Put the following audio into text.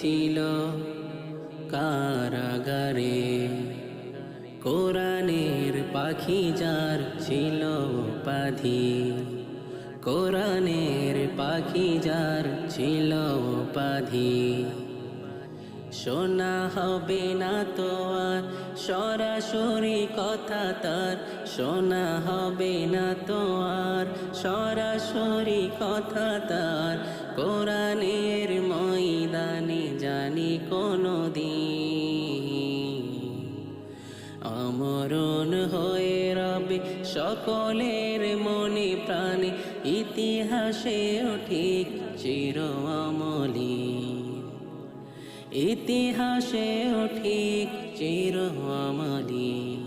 ছিল কারাগারে, কোরআনের পাখি যার ছিল উপাধি, কোরআনের পাখি যার ছিল উপাধি। শোনা হবে না তো আর সরাসরি কথা তার, শোনা হবে না তো আর সরাসরি কথা তার, কোরআনের ময়দানে জানি কোনো দিন আমরণ হয়ে রবে সকলের মনে প্রাণে, ইতিহাসেও ঠিক চির অমলিন, ইতিহাসেও ঠিক চির অমলিন।